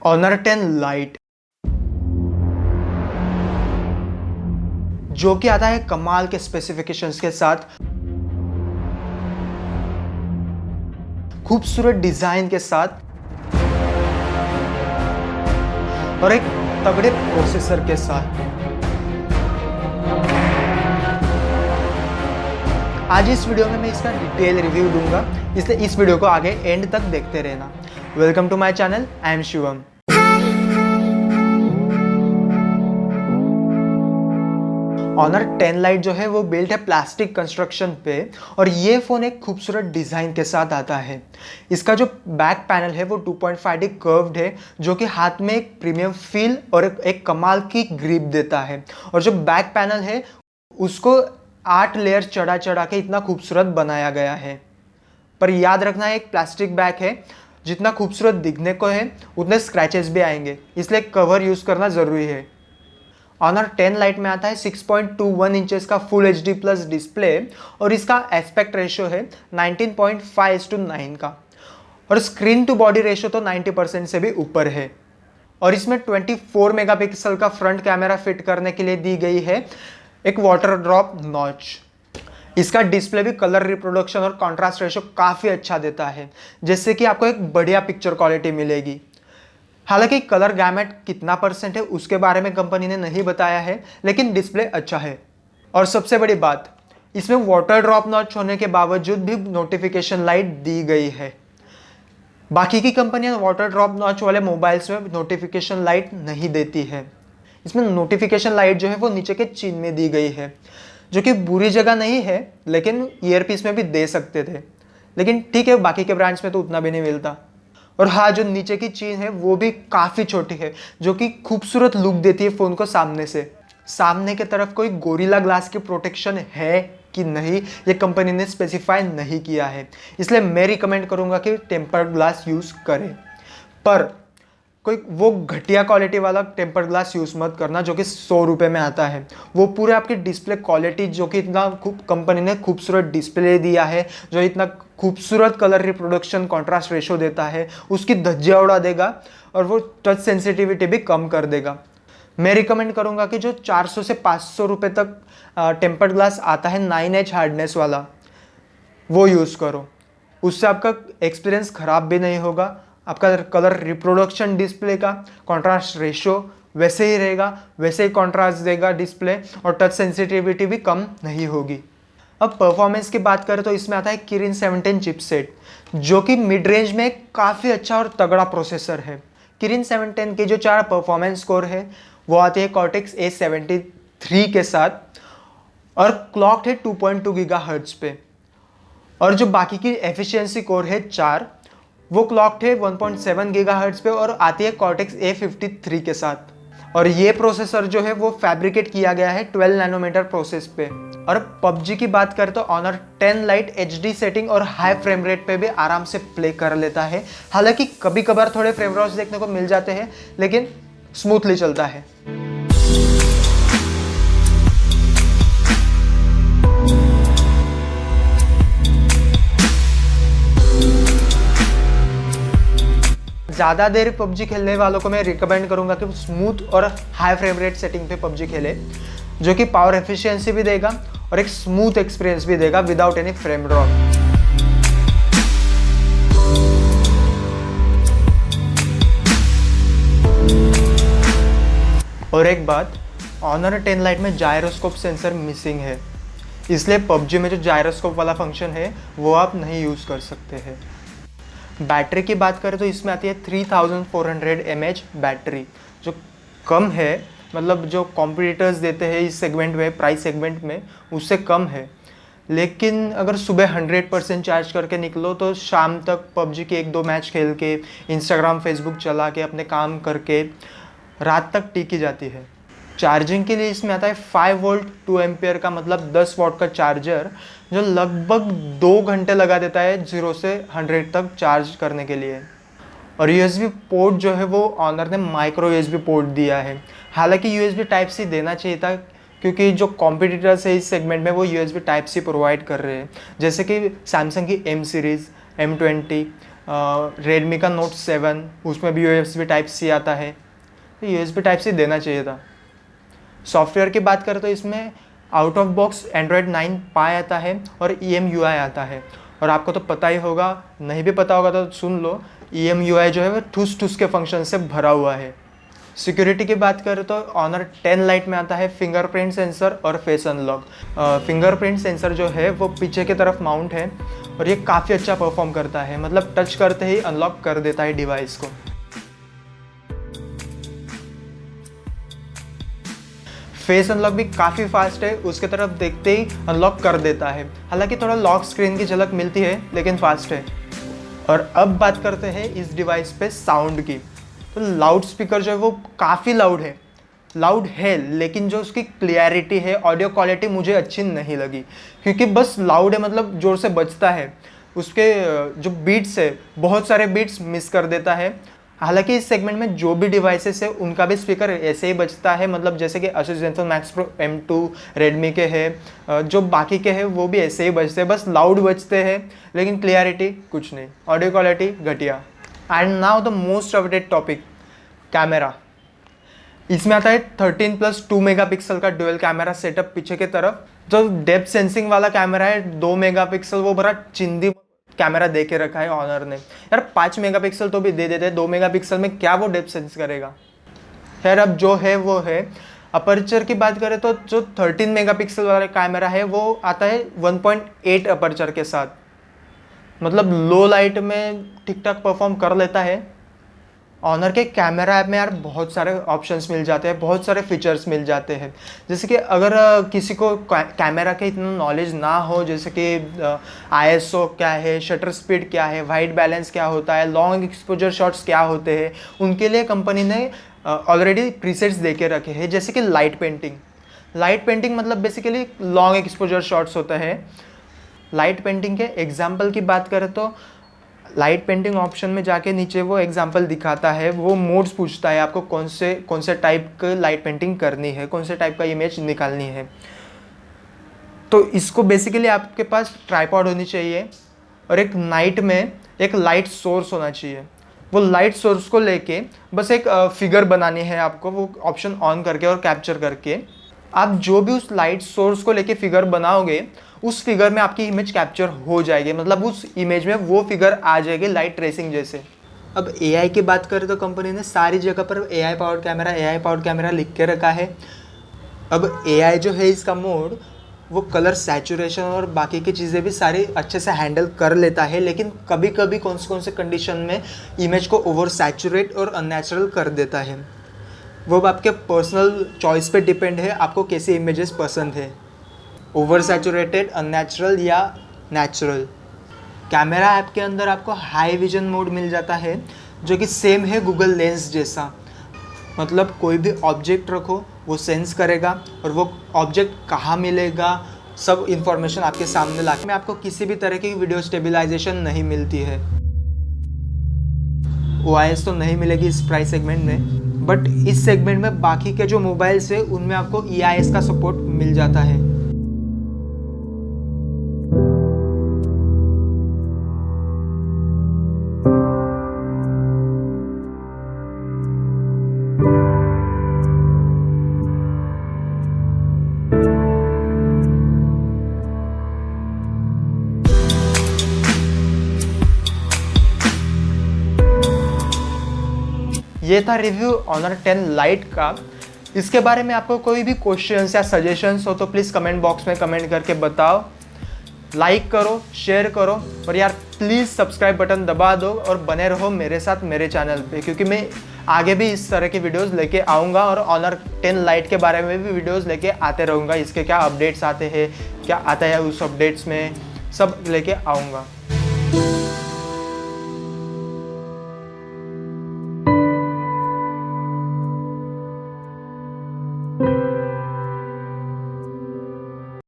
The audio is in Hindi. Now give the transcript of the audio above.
ऑनर 10 लाइट, जो कि आता है कमाल के स्पेसिफिकेशंस के साथ, खूबसूरत डिजाइन के साथ और एक तगड़े प्रोसेसर के साथ। आज इस वीडियो में मैं इसका डिटेल रिव्यू दूंगा, इसलिए इस वीडियो को आगे एंड तक देखते रहना। Welcome to my channel, I am Shivam. Honour 10 light जो है वो बिल्ट है प्लास्टिक कंस्ट्रक्शन पे और ये फ़ोन एक खूबसूरत डिज़ाइन के साथ आता है। इसका जो बैक पैनल है वो 2.5D कर्व्ड है, जो कि हाथ में एक प्रीमियम फील और एक कमाल की ग्रिप देता है। और जो बैक पैनल है उसको 8 लेयर चढ़ा चढ़ा के इतना खूबसूरत बनाया गया है। पर याद रखना, एक प्लास्टिक बैक है, जितना खूबसूरत दिखने को है उतने स्क्रैचेस भी आएंगे, इसलिए कवर यूज़ करना ज़रूरी है। ऑनर 10 लाइट में आता है 6.21 इंचेस का फुल HD प्लस डिस्प्ले और इसका एस्पेक्ट रेशियो है 19.5:9 का, और स्क्रीन टू बॉडी रेशियो तो 90% से भी ऊपर है। और इसमें 24 मेगापिक्सल का फ्रंट कैमरा फिट करने के लिए दी गई है एक वाटर ड्रॉप नॉच। इसका डिस्प्ले भी कलर रिप्रोडक्शन और कॉन्ट्रास्ट रेशियो काफ़ी अच्छा देता है, जिससे कि आपको एक बढ़िया पिक्चर क्वालिटी मिलेगी। हालांकि कलर गैमेट कितना परसेंट है उसके बारे में कंपनी ने नहीं बताया है, लेकिन डिस्प्ले अच्छा है। और सबसे बड़ी बात, इसमें वाटर ड्रॉप नॉच होने के बावजूद भी नोटिफिकेशन लाइट दी गई है। बाकी की कंपनियां वाटर ड्रॉप नॉच वाले मोबाइल्स में नोटिफिकेशन लाइट नहीं देती है। इसमें नोटिफिकेशन लाइट जो है वो नीचे के चिन्ह में दी गई है, जो कि बुरी जगह नहीं है, लेकिन ईयरपीस में भी दे सकते थे। लेकिन ठीक है, बाकी के ब्रांड्स में तो उतना भी नहीं मिलता। और हाँ, जो नीचे की चीज़ है वो भी काफ़ी छोटी है, जो कि खूबसूरत लुक देती है फ़ोन को सामने से। सामने की तरफ कोई गोरिल्ला ग्लास की प्रोटेक्शन है कि नहीं, ये कंपनी ने स्पेसिफाई नहीं किया है, इसलिए मैं रिकमेंड करूँगा कि टेम्पर्ड ग्लास यूज़ करें। पर कोई वो घटिया क्वालिटी वाला टेम्पर्ड ग्लास यूज़ मत करना जो कि 100 रुपये में आता है। वो पूरे आपकी डिस्प्ले क्वालिटी, जो कि इतना कंपनी ने खूबसूरत डिस्प्ले दिया है, जो इतना खूबसूरत कलर रिप्रोडक्शन कॉन्ट्रास्ट रेशो देता है, उसकी धज्जियाँ उड़ा देगा और वो टच सेंसिटिविटी भी कम कर देगा। मैं रिकमेंड करूँगा कि जो 400 से 500 रुपये तक टेम्पर्ड ग्लास आता है 9H हार्डनेस वाला, वो यूज़ करो। उससे आपका एक्सपीरियंस ख़राब भी नहीं होगा, आपका कलर रिप्रोडक्शन डिस्प्ले का कॉन्ट्रास्ट रेशियो वैसे ही रहेगा, वैसे ही कॉन्ट्रास्ट देगा डिस्प्ले, और टच सेंसिटिविटी भी कम नहीं होगी। अब परफॉर्मेंस की बात करें तो इसमें आता है किरिन 710 चिपसेट, जो कि मिड रेंज में काफ़ी अच्छा और तगड़ा प्रोसेसर है। किरिन 710 के जो 4 परफॉर्मेंस स्कोर है वो आती है कॉर्टेक्स A73 के साथ और क्लॉक्ड है 2.2 गीगाहर्ट्ज पे। और जो बाकी की एफिशिएंसी कोर है 4, वो क्लॉक्ड है 1.7 गीगाहर्ट्ज पे और आती है कॉर्टेक्स A53 के साथ। और ये प्रोसेसर जो है वो फैब्रिकेट किया गया है 12 नैनोमीटर प्रोसेस पे। और पबजी की बात करें तो ऑनर 10 लाइट HD सेटिंग और हाई फ्रेम रेट पे भी आराम से प्ले कर लेता है। हालांकि कभी कभार थोड़े फ्रेम ड्रॉप्स देखने को मिल जाते हैं, लेकिन स्मूथली चलता है। ज़्यादा देर पबजी खेलने वालों को मैं रिकमेंड करूंगा कि स्मूथ और हाई फ्रेम रेट सेटिंग पे पबजी खेले, जो कि पावर एफिशिएंसी भी देगा और एक स्मूथ एक्सपीरियंस भी देगा विदाउट एनी फ्रेम ड्रॉप। और एक बात, ऑनर 10 लाइट में जायरोस्कोप सेंसर मिसिंग है, इसलिए पबजी में जो जायरोस्कोप वाला फंक्शन है वो आप नहीं यूज़ कर सकते हैं। बैटरी की बात करें तो इसमें आती है 3400 mAh बैटरी, जो कम है, मतलब जो कॉम्पिटिटर्स देते हैं इस सेगमेंट में, प्राइस सेगमेंट में, उससे कम है। लेकिन अगर सुबह 100% चार्ज करके निकलो तो शाम तक पबजी के 1-2 मैच खेल के, इंस्टाग्राम फेसबुक चला के, अपने काम करके रात तक टिकी जाती है। चार्जिंग के लिए इसमें आता है 5 वोल्ट 2 एम्पियर का, मतलब 10 वाट का चार्जर, जो लगभग 2 घंटे लगा देता है 0 से 100 तक चार्ज करने के लिए। और USB पोर्ट जो है वो ऑनर ने माइक्रो USB पोर्ट दिया है। हालांकि USB टाइप सी देना चाहिए था, क्योंकि जो कॉम्पिटिटर्स है इस सेगमेंट में वो USB टाइप सी प्रोवाइड कर रहे हैं, जैसे कि सैमसंग की M सीरीज़, M20, रेडमी का Note 7 उसमें भी USB Type-C आता है, तो USB Type-C देना चाहिए था। सॉफ्टवेयर की बात करें तो इसमें out of box Android 9 Pie आता है और EMUI आता है। और आपको तो पता ही होगा, नहीं भी पता होगा तो सुन लो, EMUI जो है वो ठूस ठूस के फंक्शन से भरा हुआ है। सिक्योरिटी की बात करें तो Honor 10 Lite में आता है फिंगरप्रिंट सेंसर और फेस अनलॉक। फिंगरप्रिंट सेंसर जो है वो पीछे की तरफ माउंट है और ये काफ़ी अच्छा परफॉर्म करता है, मतलब टच करते ही अनलॉक कर देता है डिवाइस को। फेस अनलॉक भी काफ़ी फास्ट है, उसके तरफ देखते ही अनलॉक कर देता है। हालांकि थोड़ा लॉक स्क्रीन की झलक मिलती है लेकिन फास्ट है। और अब बात करते हैं इस डिवाइस पे साउंड की। तो लाउड स्पीकर जो है वो काफ़ी लाउड है लेकिन जो उसकी क्लियरिटी है, ऑडियो क्वालिटी मुझे अच्छी नहीं लगी, क्योंकि बस लाउड है, मतलब ज़ोर से बजता है। उसके जो बीट्स है, बहुत सारे बीट्स मिस कर देता है। हालांकि इस सेगमेंट में जो भी डिवाइसेस है उनका भी स्पीकर ऐसे ही बजता है, मतलब जैसे कि Asus Zenfone Max Pro M2 Redmi के हैं, जो बाकी के हैं वो भी ऐसे ही बजते हैं, बस लाउड बजते हैं लेकिन क्लियरिटी कुछ नहीं, ऑडियो क्वालिटी घटिया। And now the most update topic, camera. इसमें आता है 13+2 मेगापिक्सल का डुअल कैमरा सेटअप पीछे की तरफ। जो डेप्थ सेंसिंग वाला कैमरा है 2 मेगापिक्सल, वो बड़ा चिंदी कैमरा दे के रखा है ऑनर ने। यार 5 मेगापिक्सल तो भी दे देते, 2 मेगापिक्सल में क्या वो डेप्थ सेंस करेगा। खैर अब जो है वो है। अपर्चर की बात करें तो जो 13 मेगापिक्सल वाला कैमरा है वो आता है 1.8 अपर्चर के साथ, मतलब लो लाइट में ठीक ठाक परफॉर्म कर लेता है। ऑनर के कैमरा ऐप में यार बहुत सारे ऑप्शंस मिल जाते हैं, बहुत सारे फीचर्स मिल जाते हैं। जैसे कि अगर किसी को कैमरा के इतना नॉलेज ना हो, जैसे कि ISO क्या है, शटर स्पीड क्या है, वाइट बैलेंस क्या होता है, लॉन्ग एक्सपोजर शॉट्स क्या होते हैं, उनके लिए कंपनी ने ऑलरेडी प्रीसेट्स दे के रखे हैं। जैसे कि लाइट पेंटिंग मतलब बेसिकली लॉन्ग एक्सपोजर शॉट्स होते हैं। लाइट पेंटिंग के एग्जाम्पल की बात करें तो लाइट पेंटिंग ऑप्शन में जाके नीचे वो एग्जांपल दिखाता है, वो मोड्स पूछता है आपको कौन से टाइप का लाइट पेंटिंग करनी है, कौन से टाइप का इमेज निकालनी है। तो इसको बेसिकली आपके पास ट्राइपॉड होनी चाहिए और एक नाइट में एक लाइट सोर्स होना चाहिए। वो लाइट सोर्स को लेके बस एक फिगर बनानी है आपको, वो ऑप्शन ऑन करके और कैप्चर करके आप जो भी उस लाइट सोर्स को लेके फिगर बनाओगे उस फिगर में आपकी इमेज कैप्चर हो जाएगी, मतलब उस इमेज में वो फिगर आ जाएगी लाइट ट्रेसिंग जैसे। अब AI की बात करें तो कंपनी ने सारी जगह पर AI पावर्ड कैमरा लिख के रखा है। अब AI जो है इसका मोड वो कलर सैचुरेशन और बाकी की चीज़ें भी सारी अच्छे से हैंडल कर लेता है, लेकिन कभी कभी कौन से कंडीशन में इमेज को ओवर सैचुरेट और अननेचुरल कर देता है। वो आपके पर्सनल चॉइस पे डिपेंड है, आपको कैसे इमेजेस पसंद है, ओवर सैचुरेटेड, अननेचुरल या नेचुरल। कैमरा ऐप के अंदर आपको हाई विजन मोड मिल जाता है जो कि सेम है गूगल लेंस जैसा, मतलब कोई भी ऑब्जेक्ट रखो वो सेंस करेगा और वो ऑब्जेक्ट कहाँ मिलेगा सब इंफॉर्मेशन आपके सामने ला के। आपको किसी भी तरह की वीडियो स्टेबिलाइजेशन नहीं मिलती है, OIS तो नहीं मिलेगी इस प्राइस सेगमेंट में, बट इस सेगमेंट में बाकी के जो मोबाइल्स है उनमें आपको EIS का सपोर्ट मिल जाता है। ये था रिव्यू Honor 10 Lite का। इसके बारे में आपको कोई भी क्वेश्चंस या सजेशंस हो तो प्लीज़ कमेंट बॉक्स में कमेंट करके बताओ। लाइक करो, शेयर करो और यार प्लीज़ सब्सक्राइब बटन दबा दो और बने रहो मेरे साथ मेरे चैनल पे, क्योंकि मैं आगे भी इस तरह के वीडियोस लेके आऊँगा और Honor 10 Lite के बारे में भी वीडियोस लेके आते रहूँगा। इसके क्या अपडेट्स आते हैं, क्या आता है उस अपडेट्स में, सब लेके आऊँगा।